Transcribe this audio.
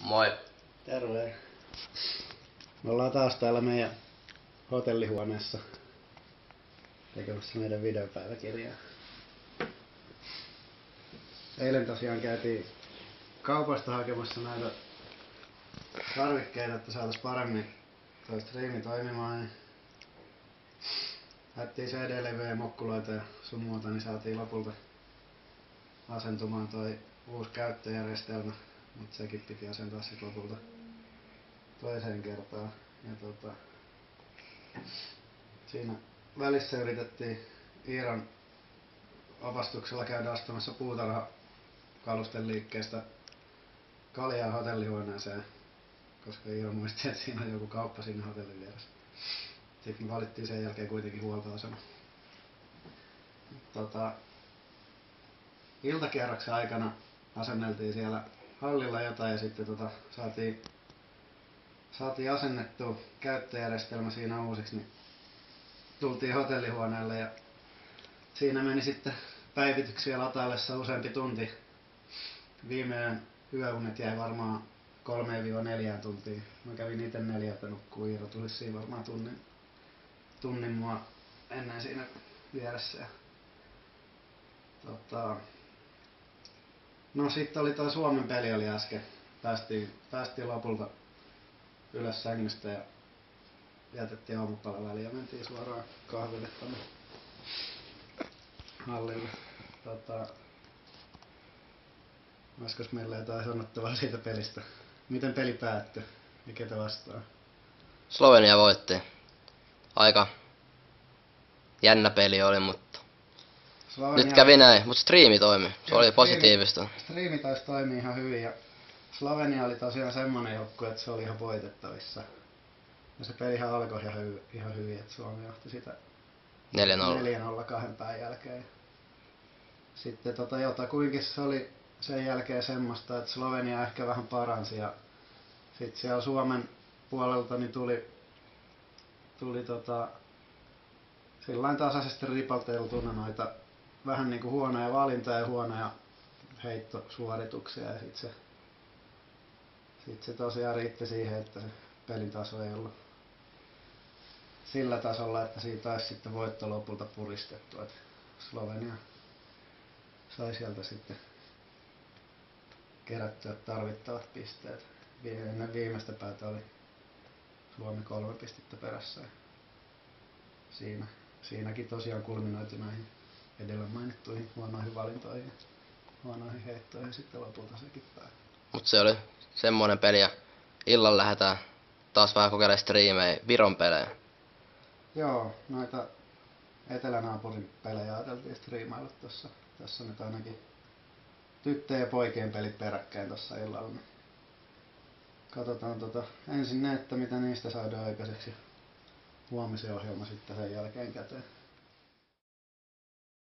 Moi. Terve. Me ollaan taas täällä meidän hotellihuoneessa tekemässä meidän videopäiväkirjaa. Eilen tosiaan käytiin kaupasta hakemassa näitä tarvikkeita, että saatais paremmin toi striimi toimimaan. Niin haettiin CD-levyjä, mokkuloita ja sun muuta, niin saatiin lopulta asentumaan toi uusi käyttöjärjestelmä, mutta sekin piti asentaa sit lopulta toiseen kertaan. Ja siinä välissä yritettiin Iiran opastuksella käydä ostamassa puutarhakalusten liikkeestä kaljaa hotellihuoneeseen, koska Iiro muisti, että siinä on joku kauppa siinä hotellin vieressä. Sitten me valittiin sen jälkeen kuitenkin huoltoasema. Iltakierroksen aikana asenneltiin siellä hallilla jotain ja sitten saatiin asennettua käyttöjärjestelmä siinä uusiksi, niin tultiin hotellihuoneelle ja siinä meni sitten päivityksiä lataillessa useampi tunti. Viimeinen yöunet jäi varmaan 3-4 tuntia. Mä kävin itse 4 nukkuu, Iiro tuli siinä varmaan tunnin mua ennen siinä vieressä. No sitten oli toi Suomen peli oli äsken. Päästiin lopulta ylös sängystä ja jätettiin aamupala väliin ja mentiin suoraan kahville tonne hallille. Oiskos meillä jotain sanottavaa siitä pelistä? Miten peli päättyi? Ja ketä vastaan? Slovenia voitti. Aika jännä peli oli, mutta nyt kävi näin, mutta striimi toimi. Se oli positiivista. Striimi taisi toimia ihan hyvin ja Slovenia oli tosiaan semmonen joukkue, että se oli ihan voitettavissa. Ja se pelihän alkoi ihan hyvin, että Suomi johti sitä 4-0 kahden päin jälkeen. Sitten jotakuinkin se oli sen jälkeen semmoista, että Slovenia ehkä vähän paransi ja sitten siellä Suomen puolelta niin tuli sillain tasaisesti ripalteltuna noita vähän niinku huonoja valintoja ja huonoja heittosuorituksia ja sit se tosiaan riitti siihen, että se pelin taso ei ollut sillä tasolla, että siitä olisi sitten voitto lopulta puristettu, että Slovenia sai sieltä sitten kerättyä tarvittavat pisteet. Ennen viimeistä päätä oli Suomi 3 pistettä perässä. Siinäkin tosiaan kulminoitu näihin edellä mainittuihin huonoihin valintoihin ja huonoihin heittoihin sitten lopulta sekin päättyi. Mut se oli semmonen peli ja illalla lähdetään taas vähän kokeilemaan striimejä, Viron pelejä. Joo, noita etelänaapurin pelejä ajateltiin striimailla tossa. Tässä nyt ainakin tyttöjen ja poikien pelit peräkkäin tossa illalla. Katsotaan ensin ne, että mitä niistä saadaan aikaiseksi. Huomisen ohjelma sitten sen jälkeen käteen.